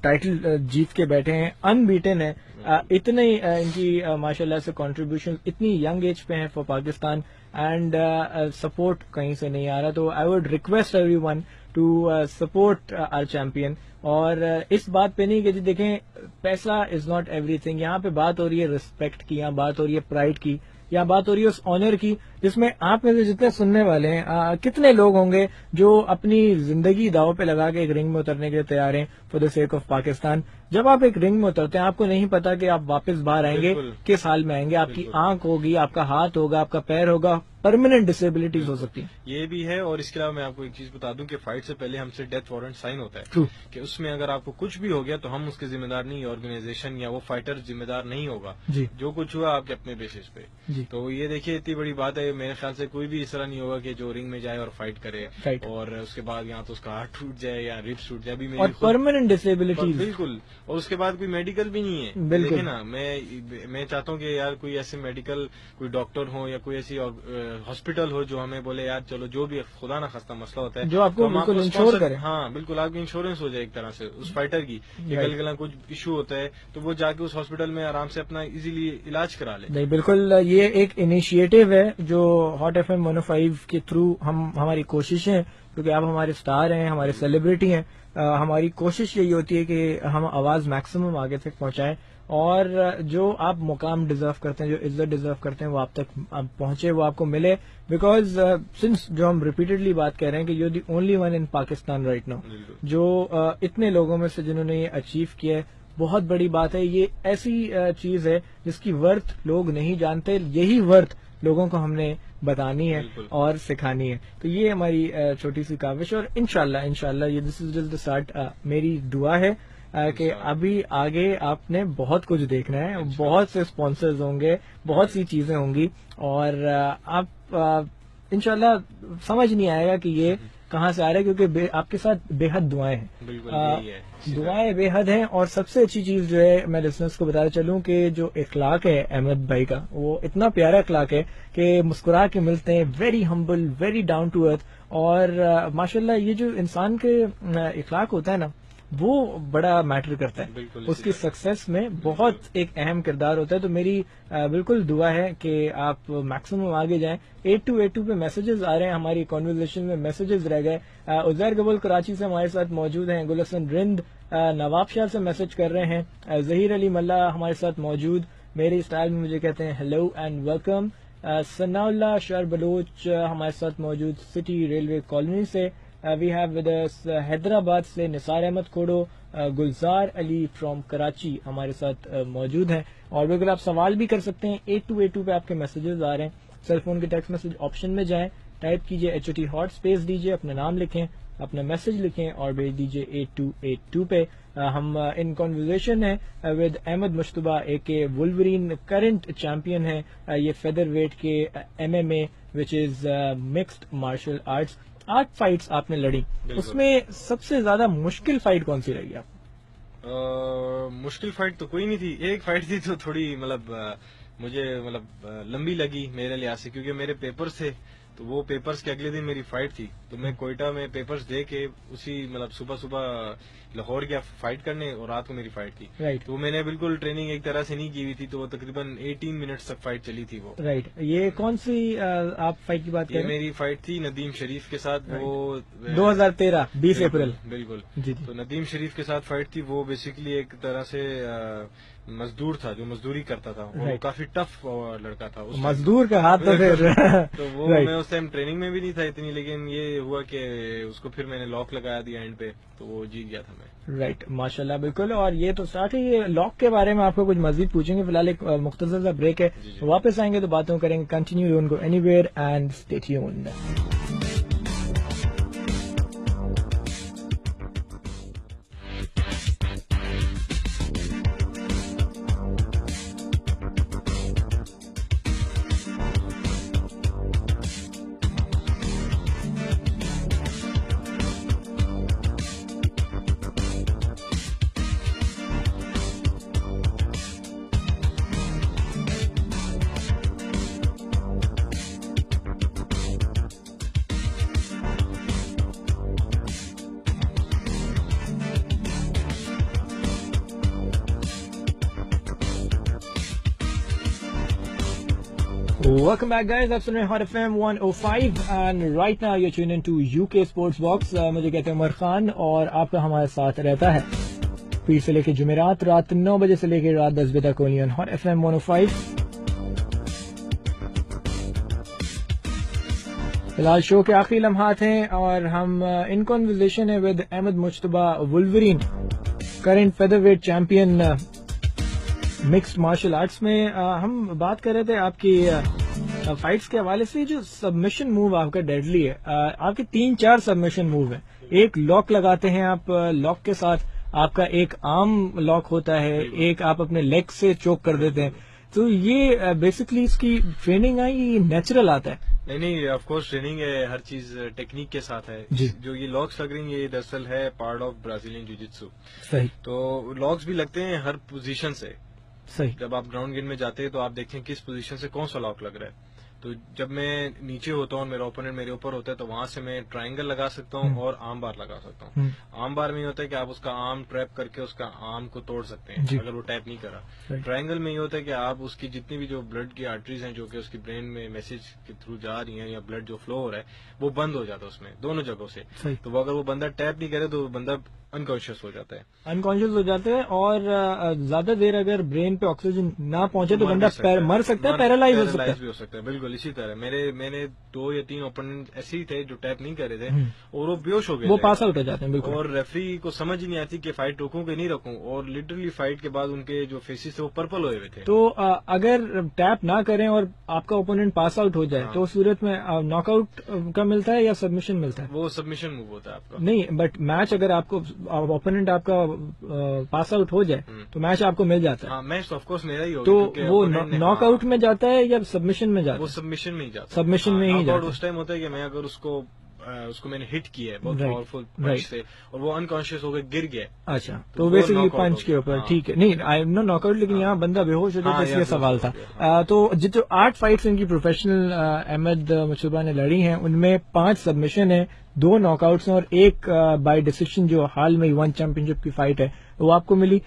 ٹائٹل جیت کے بیٹھے ہیں, ان بیٹن ہے. اتنے ان کی ماشاء اللہ سے کنٹریبیوشن اتنی ینگ ایج پہ ہیں فار پاکستان, اینڈ سپورٹ کہیں سے نہیں آ رہا. تو I would request everyone to support our champion. اور اس بات پہ نہیں کہ جی دیکھیں پیسہ از ناٹ ایوری تھنگ, یہاں پہ بات ہو رہی ہے ریسپیکٹ کی, یہاں بات ہو رہی ہے پرائڈ کی, یا بات ہو رہی ہے اس آنر کی جس میں آپ میں سے جتنے سننے والے ہیں کتنے لوگ ہوں گے جو اپنی زندگی داؤ پہ لگا کے ایک رنگ میں اترنے کے لیے تیار ہیں for the sake of Pakistan. جب آپ ایک رنگ میں اترتے ہیں آپ کو نہیں پتا کہ آپ واپس باہر آئیں گے کس حال میں آئیں گے. آپ کی آنکھ ہوگی, آپ کا ہاتھ ہوگا, آپ کا پیر ہوگا, پرماننٹ ڈسیبلٹیز ہو سکتی ہیں. یہ بھی ہے. اور اس کے علاوہ میں آپ کو ایک چیز بتا دوں کہ فائٹ سے پہلے ہم سے ڈیتھ وارنٹ سائن ہوتا ہے. True. کہ اس میں اگر آپ کو کچھ بھی ہو گیا تو ہم اس کے ذمہ دار نہیں, آرگنائزیشن یا وہ فائٹر ذمہ دار نہیں ہوگا. جی. جو کچھ ہوا آپ کے اپنے بیسس پہ. جی. تو یہ دیکھیے اتنی بڑی بات ہے, میرے خیال سے کوئی بھی اس طرح نہیں ہوگا کہ جو رنگ میں جائے اور فائٹ کرے اور اس کے بعد یہاں تو اس کا ہارٹ ٹوٹ جائے یا ریبس ٹوٹ جائے. اور پرماننٹ ڈسیبلٹیز بالکل. اور اس کے بعد کوئی میڈیکل بھی نہیں ہے. بالکل نا میں چاہتا ہوں کہ یار کوئی ایسے میڈیکل کوئی ڈاکٹر ہو یا کوئی ایسی ہاسپٹل ہو جو ہمیں بولے یار چلو جو بھی خدا نہ خستہ مسئلہ ہوتا ہے جو آپ کو بالکل انشور کرے. ہاں بالکل, آپ کی انشورنس ہو جائے ایک طرح سے اس فائٹر کی, کل کل کچھ ایشو ہوتا ہے تو وہ جا کے اس ہاسپٹل میں آرام سے اپنا ایزیلی علاج کرا لے. نہیں بالکل, یہ ایک انیشیٹو ہے جو ہاٹ FM 105 کے تھرو ہماری کوششیں, کیونکہ آپ ہمارے سٹار ہیں, ہمارے سیلیبریٹی ہیں, ہماری کوشش یہی ہوتی ہے کہ ہم آواز میکسیمم آگے تک پہنچائیں اور جو آپ مقام ڈیزرو کرتے ہیں, جو عزت ڈیزرو کرتے ہیں وہ آپ تک پہنچے, وہ آپ کو ملے. بیکاز سنس جو ہم ریپیٹڈلی بات کر رہے ہیں کہ you the only one in Pakistan right now, جو اتنے لوگوں میں سے جنہوں نے یہ اچیو کیا ہے, بہت بڑی بات ہے. یہ ایسی چیز ہے جس کی ورتھ لوگ نہیں جانتے, یہی ورتھ لوگوں کو ہم نے بتانی ہے اور سکھانی ہے. تو یہ ہماری چھوٹی سی کاوش, اور انشاءاللہ یہ دس از جسٹ دی اسٹارٹ. میری دعا ہے کہ ابھی آگے آپ نے بہت کچھ دیکھنا ہے, بہت سے اسپانسرز ہوں گے, بہت سی چیزیں ہوں گی, اور آپ انشاءاللہ سمجھ نہیں آئے گا کہ یہ کہاں سے آ رہا ہے, کیونکہ آپ کے ساتھ بے حد دعائیں ہیں. دعائیں بے حد ہیں. اور سب سے اچھی چیز جو ہے میں لسنرز کو بتانا چلوں کہ جو اخلاق ہے احمد بھائی کا, وہ اتنا پیارا اخلاق ہے کہ مسکرا کے ملتے ہیں, very humble, very down to earth. اور ماشاءاللہ یہ جو انسان کے اخلاق ہوتا ہے نا وہ بڑا میٹر کرتا ہے, اس کی سکسیس میں بہت ایک اہم کردار ہوتا ہے. تو میری بالکل دعا ہے کہ آپ میکسیمم آگے جائیں. 8282 پہ میسیجز آ رہے ہیں, ہماری کانورزیشن میں میسیجز رہ گئے. عزیر گبل کراچی سے ہمارے ساتھ موجود ہیں, گل حسن رند نواب شاہ سے میسج کر رہے ہیں, ظہیر علی ملا ہمارے ساتھ موجود, میرے اسٹائل میں مجھے کہتے ہیں hello and welcome. Sanaullah Sher Baloch ہمارے ساتھ موجود سٹی ریلوے کالونی سے. We have with us Hyderabad سے نثار احمد کھوڑو, گلزار علی فرام کراچی ہمارے ساتھ موجود ہیں. اور بالکل آپ سوال بھی کر سکتے ہیں. 8282 پہ آپ کے میسیجز آ رہے ہیں. سیل فون کے ٹیکسٹ میسج آپشن میں جائیں, ٹائپ کیجئے HOT ہاٹ اسپیس دیجئے, اپنا نام لکھیں, اپنا میسج لکھیں اور بھیج دیجئے 8282 پہ. ہم ان کنورزیشن ہیں with Ahmed Mujtaba A K Wolverine, current champion ہیں یہ فیدر ویٹ کے MMA which is mixed martial arts. 8 fights آپ نے لڑی, اس میں سب سے زیادہ مشکل فائٹ کون سی رہی آپ؟ مشکل فائٹ تو کوئی نہیں تھی. ایک فائٹ تھی تو تھوڑی مطلب مجھے مطلب لمبی لگی میرے لحاظ سے, کیونکہ میرے پیپرز تھے, تو وہ پیپرز کے اگلے دن میری فائٹ تھی. تو میں کوئٹہ میں پیپرز دے کے اسی مطلب صبح لاہور گیا فائٹ کرنے, اور رات کو میری فائٹ تھی. رائٹ, تو میں نے بالکل ٹریننگ ایک طرح سے نہیں کی ہوئی تھی, تو وہ تقریباً 18 منٹس تک فائٹ چلی تھی وہ. رائٹ, یہ کون سی آپ فائٹ کی بات کر یہ رہے ہیں؟ میری فائٹ تھی ندیم شریف کے ساتھ, وہ 2013 20 اپریل. بالکل. جی تو ندیم شریف کے ساتھ فائٹ تھی. وہ بیسیکلی ایک طرح سے مزدور تھا جو مزدوری کرتا تھا, اور وہ کافی ٹف لڑکا تھا. مزدور کا ہاتھ تو پھر تو وہ میں اس ٹائم ٹریننگ میں بھی نہیں تھا اتنی, لیکن یہ ہوا کہ اس کو پھر میں نے لاک لگایا دیا اینڈ پہ, تو وہ جیت گیا تھا میں. رائٹ, ماشاء اللہ, بالکل. اور یہ تو اسٹارٹ ہے, یہ لاک کے بارے میں آپ کو کچھ مزید پوچھیں گے, فی الحال ایک مختصر سا بریک ہے, واپس آئیں گے تو باتوں کریں گے. Continue, don't go anywhere and stay tuned. Welcome back, guys. آپ سن رہے ہیں hot F M 105 and right now you're tuned into UK Sports Box. مجھے کہتے ہیں عمر خان, اور آپ کا ہمارے ساتھ رہتا ہے پیر سے لے کے جمعرات رات 9 بجے سے لے کے رات 10 بجے تک only on hot F M 105. فی الحال شو کے آخری لمحات ہیں, اور ہم ان کنورزیشن ہے with Ahmed Mujtaba Wolverine, current featherweight champion mixed martial arts میں. ہم بات کر رہے تھے آپ کی فائٹس کے حوالے سے. جو سبمیشن موو آپ کا ڈیڈلی ہے, آپ کے 3-4 سبمیشن موو ہیں. ایک لاک لگاتے ہیں آپ, لاک کے ساتھ آپ کا ایک آرم لاک ہوتا ہے, ایک آپ اپنے لیگ سے چوک کر دیتے ہیں. تو یہ بیسکلی اس کی ٹریننگ ہے, یہ نیچرل آتا ہے؟ نہیں, آف کورس ٹریننگ ہے, ہر چیز ٹیکنیک کے ساتھ ہے. جو یہ لاکس لگ رہی ہیں یہ دراصل ہے پارٹ آف برازیلین جوجتسو. صحیح. تو لاکس بھی لگتے ہیں ہر پوزیشن سے. صحیح. جب آپ گراؤنڈ گیم میں جاتے ہیں تو آپ دیکھیں کس پوزیشن سے کون سا لاک لگ رہا ہے. تو جب میں نیچے ہوتا ہوں, میرا اوپوننٹ میرے اوپر ہوتا ہے, تو وہاں سے میں ٹرائنگل لگا سکتا ہوں اور آرم بار لگا سکتا ہوں. آرم بار میں یہ ہوتا ہے کہ آپ اس کا آرم ٹریپ کر کے اس کا آرم کو توڑ سکتے ہیں اگر وہ ٹیپ نہیں کرا. ٹرائنگل میں یہ ہوتا ہے کہ آپ اس کی جتنی بھی جو بلڈ کی آرٹریز ہیں جو کہ اس کی برین میں میسج کے تھرو جا رہی ہیں, یا بلڈ جو فلو ہو رہا ہے وہ بند ہو جاتا ہے اس میں دونوں جگہوں سے. تو اگر وہ بندہ ٹیپ نہیں کرے تو بندہ انکانشیس ہو جاتا ہے. انکانشیس ہو جاتے ہیں, اور زیادہ دیر اگر برین پہ آکسیجن نہ پہنچے تو بندہ مر سکتا ہے, پیرالائز بھی ہو سکتا ہے. بالکل اسی طرح میں نے 2 یا 3 اوپوننٹ ایسے ہی تھے جو ٹیپ نہیں کر رہے تھے, اور وہ بیہوش ہو گئے, وہ پاس آؤٹ ہو جاتے ہیں. بالکل. اور ریفری کو سمجھ ہی نہیں آتی کہ فائٹ روکوں کہ نہیں روکوں, اور لٹرلی فائٹ کے بعد ان کے جو فیسز تھے وہ پرپل ہوئے ہوئے تھے. تو اگر ٹیپ نہ کریں اور آپ کا اوپوننٹ پاس آؤٹ ہو جائے تو صورت میں ناک آؤٹ کا ملتا ہے یا سبمیشن ملتا ہے؟ وہ سبمیشن موو ہوتا ہے آپ کا. نہیں, بٹ میچ اگر آپ کو اوپوننٹ آپ کا پاس آؤٹ ہو جائے تو میچ آپ کو مل جاتا ہے. میچ آف کورس میرا ہی ہوگا. تو وہ ناک آؤٹ میں جاتا ہے یا سبمیشن میں جاتا ہے؟ وہ سبمیشن میں ہی جاتا ہے. سبمیشن میں ہی جاتا ہے. اس ٹائم ہوتا ہے کہ میں اگر اس کو میں نے ہٹ کیا ہے بہت پاورفل پنچ سے, اور وہ انکانشیس ہو کے گر گیا. اچھا, تو بیسکلی پنچ کے اوپر. ٹھیک ہے, نہیں I am not knock out, لیکن یہاں بندہ بے ہوش ہو جاتا ہے, اس لیے سوال تھا. تو جو 8 فائٹس ان کی پروفیشنل احمد مجتبیٰ نے لڑی ہیں, ان میں 5 سبمیشن ہیں, 2 ناک آؤٹس ہیں, اور ایک بائی ڈیسیشن جو حال میں 1 چیمپئن شپ کی فائٹ ہے وہ آپ کو ملی.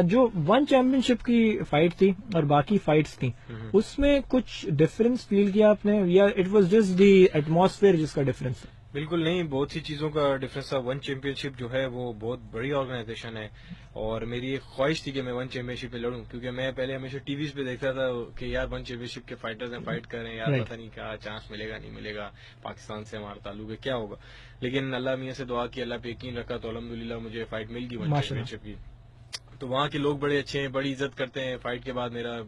جو 1 چیمپئن شپ کی فائٹ تھی اور باقی فائٹس تھیں, اس میں کچھ ڈفرنس فیل کیا آپ نے, یا it was just the atmosphere جس کا ڈفرنس ہے؟ بالکل نہیں, بہت سی چیزوں کا ڈفرنس تھا. 1 چیمپئن شپ جو ہے وہ بہت بڑی آرگنائزیشن ہے, اور میری ایک خواہش تھی کہ میں 1 چیمپئن شپ پہ لڑوں, کیونکہ میں پہلے ہمیشہ ٹی ویز پہ دیکھتا تھا کہ یار 1 چیمپئن شپ کے فائٹرز ہیں, فائٹ کریں یار, پتہ نہیں کیا چانس ملے گا نہیں ملے گا, پاکستان سے ہمارا تعلق ہے کیا ہوگا. لیکن اللہ میاں سے دعا کی, اللہ پہ یقین رکھا, تو الحمدللہ مجھے فائٹ مل گئی 1 چیمپئن شپ کی. تو وہاں کے لوگ بڑے اچھے ہیں, بڑی عزت کرتے ہیں. فائٹ کے بعد میرا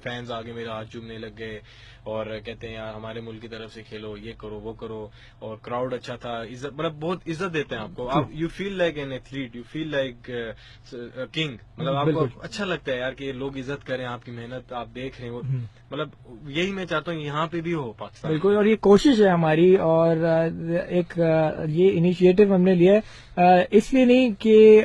فینز آگے میرے ہاتھ چومنے لگ گئے اور کہتے ہیں یار ہمارے ملک کی طرف سے کھیلو, یہ کرو وہ کرو, اور کراؤڈ اچھا تھا, عزت مطلب بہت عزت دیتے ہیں آپ کو, آپ you feel like an athlete, you feel like king, مطلب آپ کو اچھا لگتا ہے یار کہ لوگ عزت کریں آپ کی محنت, آپ دیکھ رہے ہیں, مطلب یہی میں چاہتا ہوں یہاں پہ بھی ہو پاکستان. بالکل, اور یہ کوشش ہے ہماری, اور ایک یہ انیشیٹو ہم نے لیا ہے اس لیے نہیں کہ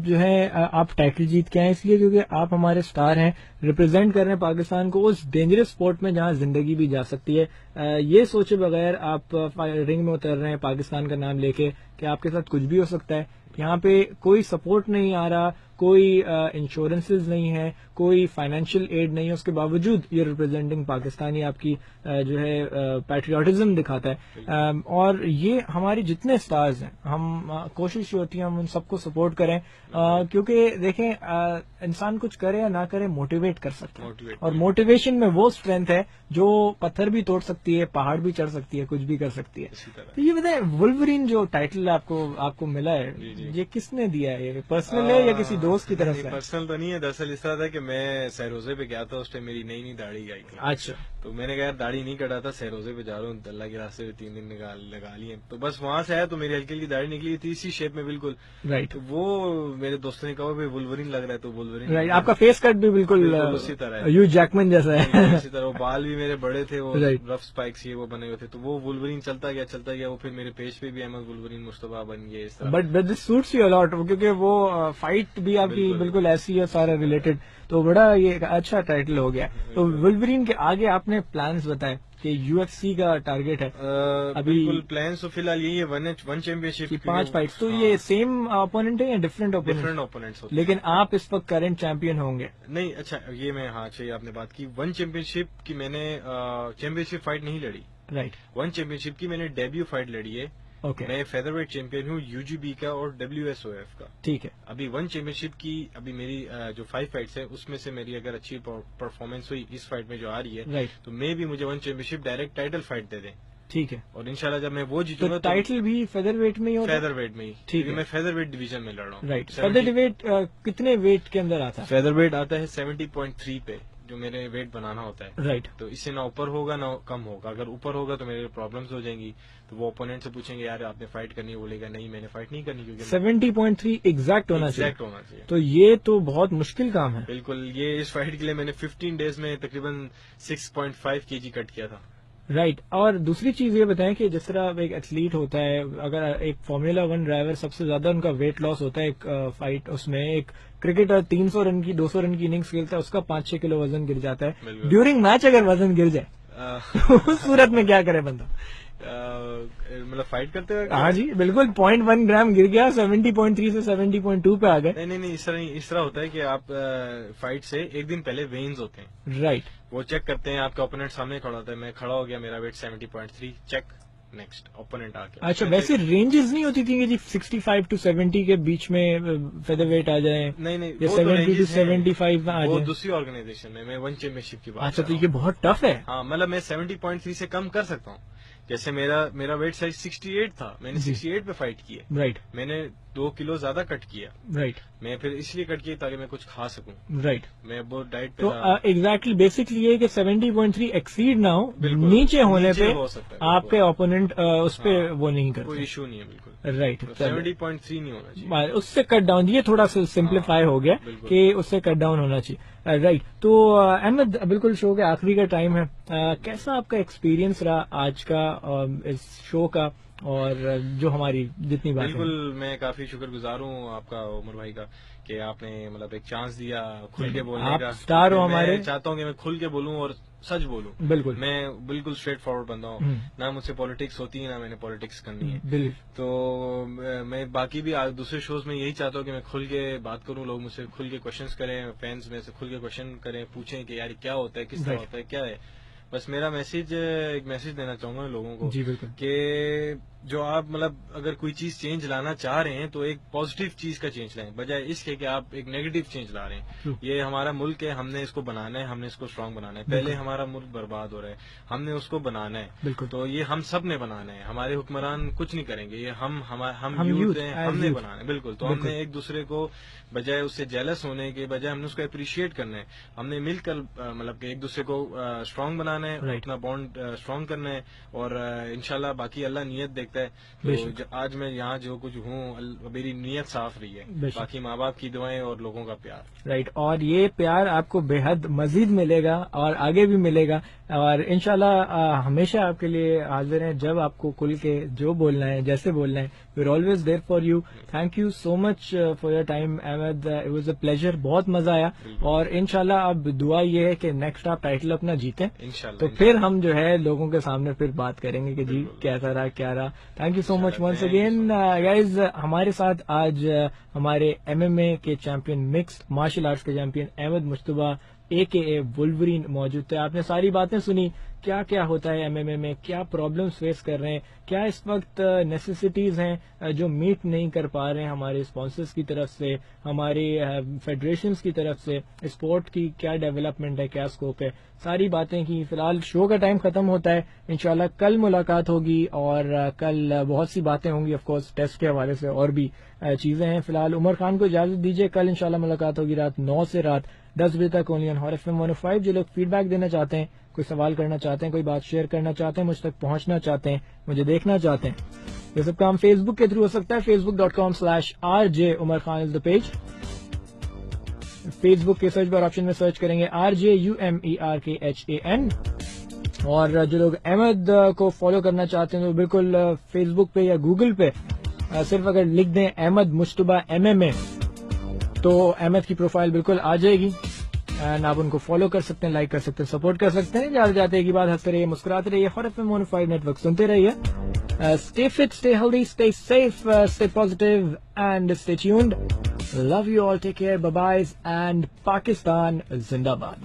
جو ہے آپ ٹائٹل جیت کے آئے, اس لیے کیونکہ آپ ہمارے اسٹار ہیں, ریپرزینٹ کر رہے ہیں پاکستان کو اس ڈینجرس اسپورٹ میں جہاں زندگی بھی جا سکتی ہے. یہ سوچے بغیر آپ رنگ میں اتر رہے ہیں پاکستان کا نام لے کے کہ آپ کے ساتھ کچھ بھی ہو سکتا ہے. یہاں پہ کوئی سپورٹ نہیں آ رہا, کوئی انشورنسز نہیں ہے, کوئی فائنینشیل ایڈ نہیں ہے, اس کے باوجود یہ ریپرزینٹنگ پاکستانی آپ کی جو ہے پیٹریوٹزم دکھاتا ہے. اور یہ ہماری جتنے سٹارز ہیں, ہم کوشش یہ ہوتی ہے ہم ان سب کو سپورٹ کریں, کیونکہ دیکھیں انسان کچھ کرے یا نہ کرے موٹیویٹ کر سکتا ہے, اور موٹیویشن میں وہ اسٹرینتھ ہے جو پتھر بھی توڑ سکتی ہے, پہاڑ بھی چڑھ سکتی ہے, کچھ بھی کر سکتی ہے. تو یہ بتائیں وولورین جو ٹائٹل آپ کو ملا ہے, یہ کس نے دیا ہے, یہ پرسنل ہے یا کسی دوست کی طرف سے؟ پرسنل تو نہیں ہے, دراصل اس طرح تھا کہ میں سہروزے پہ گیا تھا, اس ٹائم میری نئی داڑھی آئی تھی. اچھا, تو میں نے کہا داڑھی نہیں کٹا تھا, سہروزے پہ جا رہا ہوں, اللہ کے راستے پہ 3 دن لگا لیے, تو بس وہاں سے آیا تو میری ہلکی ہلکی داڑھی نکلی تھی اسی شیپ میں بالکل. رائٹ, تو وہ میرے دوستوں نے کہا بھائی وولورین لگ رہا ہے, تو وولورین. رائٹ, آپ کا فیس کٹ بھی بالکل اسی طرح ہے, ہیو جیکمن جیسا ہے. اسی طرح بال بھی میرے بڑے تھے, وہ رف اسپائکس یہ وہ بنے ہوئے تھے, تو وہ وولورین چلتا گیا, وہ پھر میرے پیج پہ بھی احمد وولورین مصطفیٰ بن گئے اس طرح. But this suits you allot, کیونکہ وہ فائٹ بھی آپ کی بالکل ایسی ہے, سارا ریلیٹڈ, تو بڑا یہ اچھا ٹائٹل ہو گیا. تو وولورین کے آگے آپ نے پلانز بتائے کہ یو ایف سی کا ٹارگیٹ ہے ابھی. بالکل پلانس تو فی الحال یہی ہے, 1 چیمپئن شپ کی 5 فائٹ. تو یہ سیم اپوننٹ ہے یا ڈفرینٹ اوپوننٹس, لیکن آپ اس وقت کرنٹ چیمپئن ہوں گے؟ نہیں, اچھا یہ میں اچھا آپ نے بات کی 1 چیمپئن شپ کی, میں نے چیمپئن شپ فائٹ نہیں لڑی. رائٹ, 1 چیمپئن شپ کی میں نے ڈیبیو فائٹ لڑی ہے. میں فیدر ویٹ چیمپئن ہوں یو جی بی کا اور WSOF کا. ٹھیک ہے. ابھی 1 چیمپئن شپ کی ابھی میری جو 5 فائٹس ہے اس میں سے میری اگر اچھی پرفارمنس ہوئی اس فائٹ میں جو آ رہی ہے, تو میں بھی مجھے 1 champion ship direct title fight they دیں. ٹھیک ہے, اور انشاءاللہ جب میں وہ جیتوں گا, ٹائٹل بھی فیدر ویٹ میں ہی ہوتا ہے؟ فیدر ویٹ میں ہی, کیونکہ میں فیدر ویٹ ڈویژن میں لڑ رہا ہوں. رائٹ, فیدر ویٹ کتنے ویٹ کے اندر آتا ہے؟ فیدر ویٹ آتا ہے 70.3 پہ, جو میرے ویٹ بنانا ہوتا ہے. رائٹ, تو اس سے نہ اوپر ہوگا نہ کم ہوگا, اگر اوپر ہوگا تو میرے پرابلمس ہو جائیں گی, تو وہ اوپوننٹ سے پوچھیں گے یار آپ نے فائٹ کرنی ہے, بولے گا نہیں میں نے فائٹ نہیں کرنی, کیونکہ 70.3 ایگزیکٹ ہونا چاہیے. تو یہ تو بہت مشکل کام ہے. بالکل, یہ اس فائٹ کے لیے میں نے 15 ڈیز میں تقریباً 6.5 kg کٹ کیا تھا. رائٹ, اور دوسری چیز یہ بتائیں کہ جس طرح ایک ایتھلیٹ ہوتا ہے, اگر ایک فارمولا 1 ڈرائیور سب سے زیادہ ان کا ویٹ لاس ہوتا ہے ایک فائٹ, اس میں ایک کرکٹر 300 رن کی 200 رن کی اننگز کھیلتا ہے, اس کا 5-6 کلو وزن گر جاتا ہے. ڈیورنگ میچ اگر وزن گر جائے اس صورت میں کیا کرے بندہ؟ مطلب فائٹ کرتے ہوئے؟ ہاں جی بالکل, 0.1 گرام گر گیا, 70.3 سے 70.2 پہ آ گئے. نہیں, اس طرح ہوتا ہے کہ آپ فائٹ سے ایک دن پہلے وینز ہوتے ہیں. رائٹ, وہ چیک کرتے ہیں, آپ کا اوپوننٹ سامنے کھڑا ہوتا ہے, میں کھڑا ہو گیا, میرا ویٹ 70.3, چیک نیکسٹ اوپوننٹ آ گیا. اچھا, ویسے رینجز نہیں ہوتی تھی کہ جی 65 to 70 کے بیچ میں فیدر ویٹ آ جائے؟ نہیں, 70 to 75 آ جائے. دوسری آرگنائزیشن میں 1 چیمپئن شپ کی بات. اچھا, تو یہ بہت ٹف ہے. ہاں, مطلب میں 70.3 سے کم کر سکتا ہوں. جیسے میرا ویٹ سائز 68 تھا, میں نے 68 پہ فائٹ کی ہے. رائٹ, میں نے 2 کلو زیادہ کٹ کیا. رائٹ, میں پھر اس لیے کٹ کیا تاکہ میں کچھ کھا سکوں. رائٹ, میں وہ ڈائٹ پہ. تو ایگزیکٹلی بیسکلی یہ کہ 70.3 ایکسیڈ نہ ہو, نیچے ہونے پہ آپ کے اوپوننٹ اس پہ وہ نہیں کرتے, کوئی ایشو نہیں ہے. بالکل رائٹ, 70.3 نہیں ہونا چاہیے, اس سے کٹ ڈاؤن. یہ تھوڑا سا سمپلیفائی ہو گیا کہ اس سے کٹ ڈاؤن ہونا چاہیے. رائٹ, تو احمد بالکل شو کے آخری کا ٹائم ہے, کیسا آپ کا ایکسپیرینس رہا آج کا اس شو کا, اور جو ہماری جتنی بات؟ بالکل, میں کافی شکر گزار ہوں آپ کا عمر بھائی کا کہ آپ نے مطلب ایک چانس دیا کھل کے بولنے کا. اسٹار ہو ہمارے, میں چاہتا ہوں کہ میں کھل کے بولوں اور سچ بولوں. بالکل, میں بالکل اسٹریٹ فارورڈ بندہ ہوں, نہ مجھ سے پالیٹکس ہوتی ہے نہ میں نے پالیٹکس کرنی ہے. تو میں باقی بھی دوسرے شوز میں یہی چاہتا ہوں کہ میں کھل کے بات کروں, لوگ مجھ سے کھل کے کوشچنس کریں, فینس میں سے کھل کے کوشچن کریں, پوچھیں کہ یار کیا ہوتا ہے, کس طرح ہوتا ہے, کیا ہے. بس میرا ایک میسج دینا چاہوں گا لوگوں کو جی بالکل, کہ جو آپ مطلب اگر کوئی چیز چینج لانا چاہ رہے ہیں تو ایک پازیٹیو چیز کا چینج لائیں بجائے اس کے کہ آپ ایک نیگیٹو چینج لا رہے ہیں. یہ ہمارا ملک ہے, ہم نے اس کو بنانا ہے, ہم نے اس کو اسٹرانگ بنانا ہے. پہلے ہمارا ملک برباد ہو رہا ہے, ہم نے اس کو بنانا ہے. تو یہ ہم سب نے بنانا ہے, ہمارے حکمران کچھ نہیں کریں گے, یہ ہم یوتھ ہیں, ہم نے بنانا ہے. بالکل. تو ہم نے ایک دوسرے کو بجائے اس سے جیلس ہونے کے بجائے ہم نے اس کو اپریشیٹ کرنا ہے. ہم نے مل کر مطلب کہ ایک دوسرے کو اسٹرانگ بنانا ہے, اپنا بانڈ اسٹرانگ کرنا ہے, اور انشاءاللہ باقی اللہ نیت دیکھتا ہے. تو آج میں یہاں جو کچھ ہوں میری نیت صاف رہی ہے, باقی ماں باپ کی دعائیں اور لوگوں کا پیار. رائٹ. اور یہ پیار آپ کو بے حد مزید ملے گا اور آگے بھی ملے گا, اور انشاءاللہ ہمیشہ آپ کے لیے حاضر ہیں جب آپ کو کھل کے جو بولنا ہے, جیسے بولنا ہے. We are always there for you. Thank you so much for your time Ahmed. It was a pleasure, بہت مزہ آیا. اور انشاءاللہ اب دعا یہ ہے کہ نیکسٹ آپ ٹائٹل اپنا جیتیں, تو پھر ہم جو ہے لوگوں کے سامنے پھر بات کریں گے کہ جی کیسا رہا کیا رہا. Thank you so much once again guys. ہمارے ساتھ آج ہمارے MMA کے چیمپئن, مکسڈ مارشل آرٹس کے چیمپئن احمد مشتبہ AKA وولورین موجود تھے. آپ نے ساری باتیں سنی, کیا کیا ہوتا ہے MMA میں, کیا پرابلمس فیس کر رہے ہیں, کیا اس وقت نیسیسٹیز ہیں جو میٹ نہیں کر پا رہے ہیں ہمارے اسپانسرز کی طرف سے, ہماری فیڈریشنز کی طرف سے, اسپورٹ کی کیا ڈیولپمنٹ ہے, کیا اسکوپ ہے, ساری باتیں کی. فی الحال شو کا ٹائم ختم ہوتا ہے, انشاءاللہ کل ملاقات ہوگی اور کل بہت سی باتیں ہوں گی. آف کورس ٹیسٹ کے حوالے سے اور بھی چیزیں ہیں. فی الحال عمر خان کو اجازت دیجیے, کل انشاءاللہ ملاقات ہوگی رات 9 سے رات 10 بجے تک اونلی آن ہاٹ FM 105. جو لوگ فیڈ بیک دینا چاہتے ہیں, کوئی سوال کرنا چاہتے ہیں, کوئی بات شیئر کرنا چاہتے ہیں, مجھ تک پہنچنا چاہتے ہیں, مجھے دیکھنا چاہتے ہیں, یہ سب کام فیس بک کے تھرو ہو سکتا ہے. facebook.com/RJ Umar Khan is the page. Facebook کے سرچ بار آپشن میں سرچ کریں گے RJUMERKHAN. اور جو لوگ احمد کو فالو کرنا چاہتے ہیں تو بالکل فیس بک پہ یا گوگل پہ صرف اگر لکھ دیں احمد مشتبہ MMA تو احمد کی پروفائل بالکل آ جائے گی, اینڈ آپ ان کو فالو کر سکتے ہیں, لائک کر سکتے ہیں, سپورٹ کر سکتے ہیں. جاتے جاتے کی بات, ہنستے رہیے, مسکراتے رہیے, ہاٹ FM 105 نیٹ ورک سنتے رہیے. Stay fit, stay healthy, stay safe, stay positive and stay tuned. Love you all, take care, bye-byes and Pakistan Zindabad.